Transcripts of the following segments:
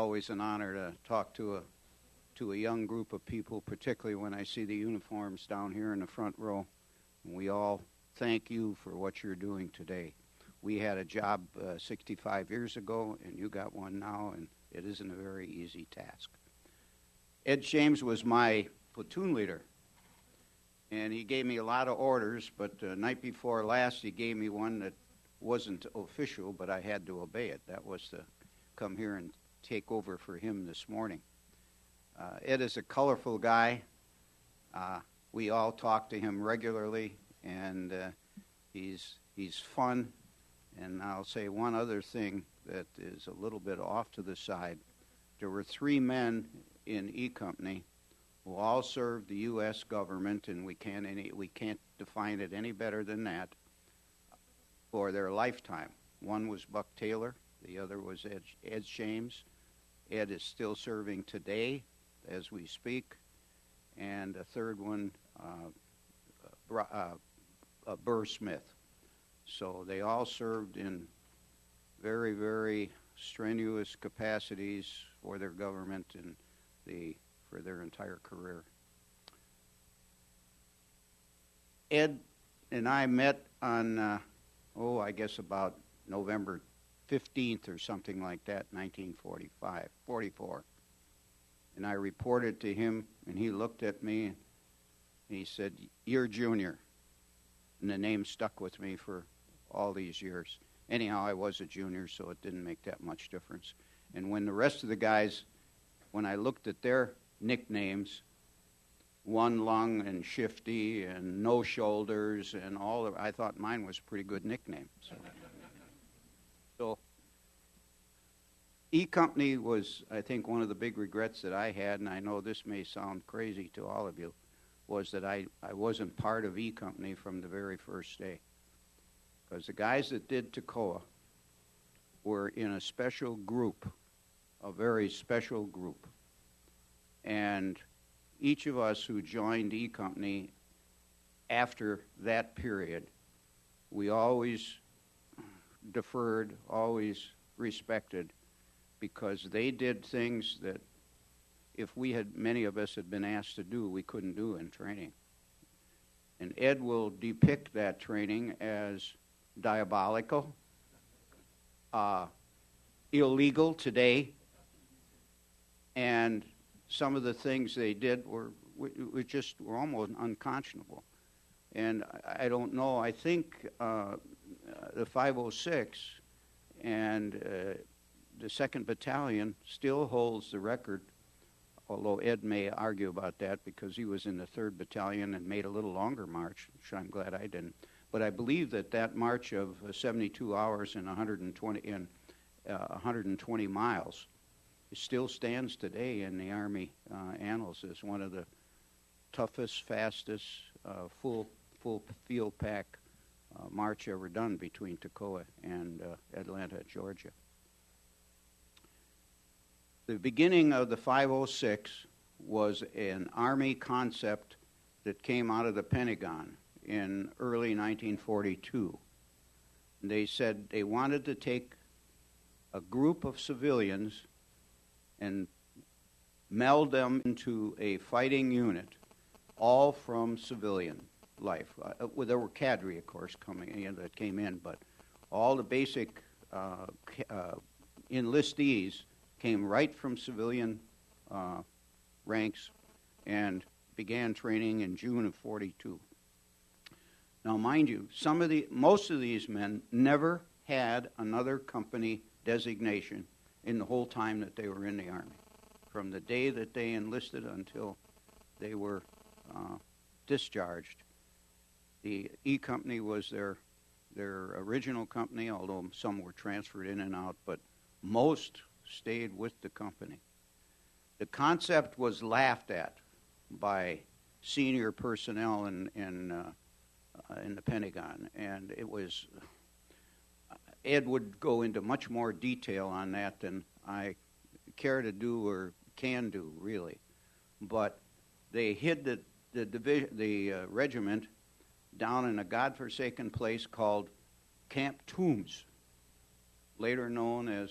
Always an honor to talk to a young group of people, particularly when I see the uniforms down here in the front row. And we all thank you for what you're doing today. We had a job 65 years ago, and you got one now, and it isn't a very easy task. Ed James was my platoon leader, and he gave me a lot of orders, but the night before last he gave me one that wasn't official, but I had to obey it. That was to come here and take over for him this morning. Ed is a colorful guy. We all talk to him regularly, and he's fun. And I'll say one other thing that is a little bit off to the side. There were 3 men in E Company who all served the U.S. government, and we can't define it any better than that, for their lifetime. One was Buck Taylor, the other was Ed James. Ed is still serving today as we speak, and a third one, Burr Smith. So they all served in very, very strenuous capacities for their government and for their entire career. Ed and I met on, I guess about November 15th or something like that, 44. And I reported to him, and he looked at me, and he said, "You're junior." And the name stuck with me for all these years. Anyhow, I was a junior, so it didn't make that much difference. And when the rest of the guys, when I looked at their nicknames, One Lung and Shifty and No Shoulders and I thought mine was a pretty good nickname. So E Company was, I think, one of the big regrets that I had, and I know this may sound crazy to all of you, was that I wasn't part of E Company from the very first day. Because the guys that did Toccoa were in a special group, a very special group. And each of us who joined E Company after that period, we always deferred, always respected, because they did things that if many of us had been asked to do, we couldn't do in training. And Ed will depict that training as diabolical, illegal today, and some of the things they did were almost unconscionable. And I don't know, I think the 506 and the 2nd Battalion still holds the record, although Ed may argue about that because he was in the 3rd Battalion and made a little longer march, which I'm glad I didn't. But I believe that march of 72 hours and 120 miles still stands today in the Army annals as one of the toughest, fastest, full field pack march ever done between Toccoa and Atlanta, Georgia. The beginning of the 506 was an Army concept that came out of the Pentagon in early 1942. They said they wanted to take a group of civilians and meld them into a fighting unit, all from civilian life. There were cadre, of course, that came in, but all the basic enlistees came right from civilian ranks and began training in June of 42. Now, mind you, most of these men never had another company designation in the whole time that they were in the Army, from the day that they enlisted until they were discharged. The E Company was their original company, although some were transferred in and out, but most stayed with the company. The concept was laughed at by senior personnel in the Pentagon, and it was. Ed would go into much more detail on that than I care to do or can do, really. But they hid the regiment down in a godforsaken place called Camp Toombs, later known as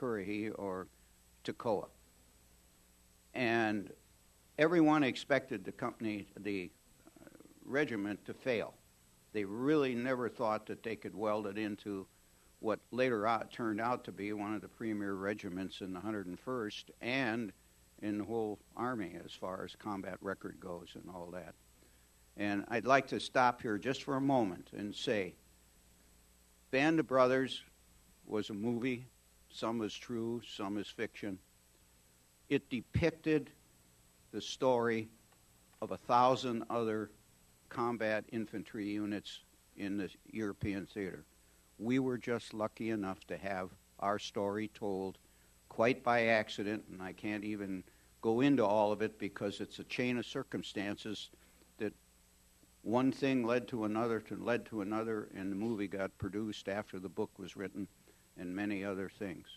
Currahee or Toccoa. And everyone expected the regiment to fail. They really never thought that they could weld it into what later turned out to be one of the premier regiments in the 101st and in the whole Army as far as combat record goes and all that. And I'd like to stop here just for a moment and say, Band of Brothers was a movie. Some is true, some is fiction. It depicted the story of 1,000 other combat infantry units in the European theater. We were just lucky enough to have our story told quite by accident, and I can't even go into all of it because it's a chain of circumstances that one thing led to another, and the movie got produced after the book was written, and many other things.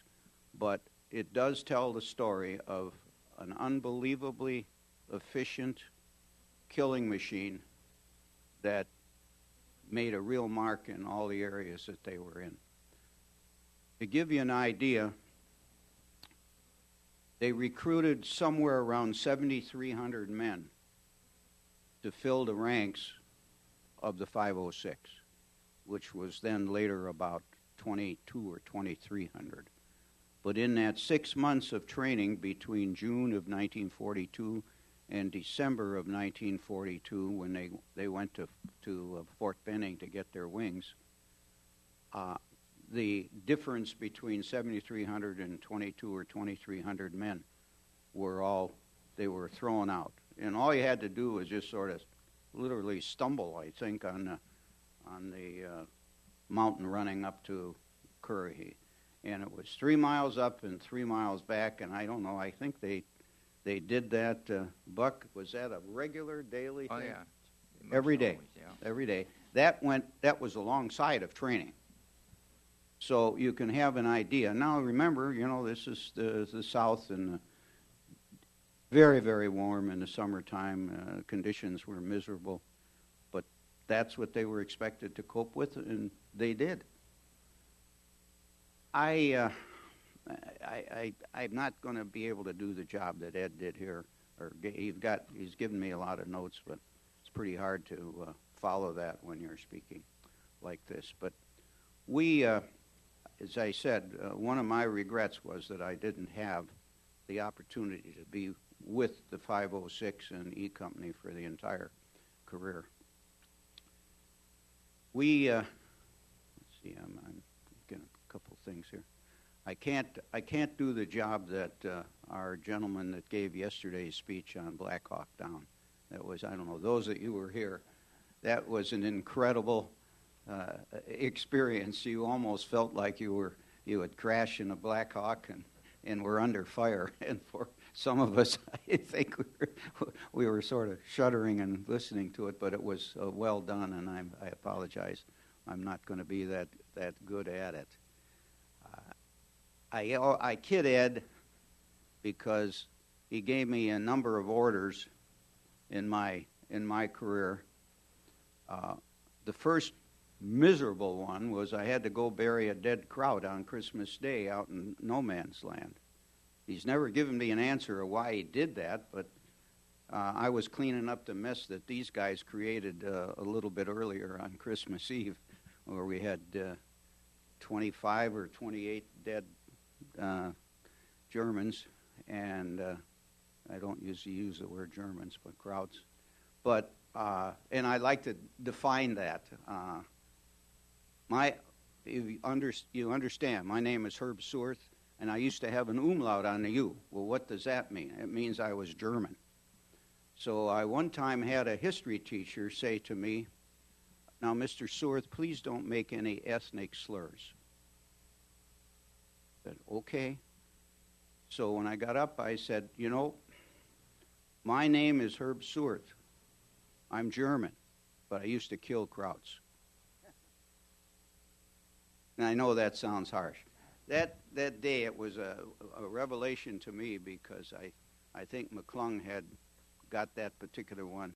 But it does tell the story of an unbelievably efficient killing machine that made a real mark in all the areas that they were in. To give you an idea, they recruited somewhere around 7,300 men to fill the ranks of the 506, which was then later about 22 or 2,300. But in that 6 months of training between June of 1942 and December of 1942, when they went to Fort Benning to get their wings, the difference between 7,300 and 22 or 2,300 men they were thrown out. And all you had to do was just sort of literally stumble, I think, on the mountain running up to Currahee. And it was 3 miles up and 3 miles back, and I don't know, I think they did that. Buck, was that a regular daily thing? Oh, yeah. Every day. Always, yeah. Every day. That was alongside of training. So you can have an idea. Now remember, this is the South, and very, very warm in the summertime. Conditions were miserable. But that's what they were expected to cope with, and they did. I'm not going to be able to do the job that Ed did here. He's given me a lot of notes, but it's pretty hard to follow that when you're speaking like this. But we, as I said, one of my regrets was that I didn't have the opportunity to be with the 506 and E Company for the entire career. Let's see, I'm getting a couple things here. I can't do the job that our gentleman that gave yesterday's speech on Black Hawk Down. That was, I don't know, those that you were here, that was an incredible experience. You almost felt like you had crashed in a Black Hawk and were under fire. And for some of us, I think we were sort of shuddering and listening to it, but it was well done, and I apologize. I'm not going to be that good at it. I kid Ed because he gave me a number of orders in my career. The first miserable one was I had to go bury a dead kraut on Christmas Day out in no man's land. He's never given me an answer of why he did that, but I was cleaning up the mess that these guys created a little bit earlier on Christmas Eve, where we had 25 or 28 dead Germans, and I don't usually use the word Germans, but krauts. But and I like to define that. You understand, my name is Herb Suerth, and I used to have an umlaut on the U. Well, what does that mean? It means I was German. So I one time had a history teacher say to me, "Now, Mr. Suerth, please don't make any ethnic slurs." I said, "Okay." So when I got up, I said, my name is Herb Suerth. I'm German, but I used to kill krauts. And I know that sounds harsh. That day, it was a revelation to me because I think McClung had got that particular one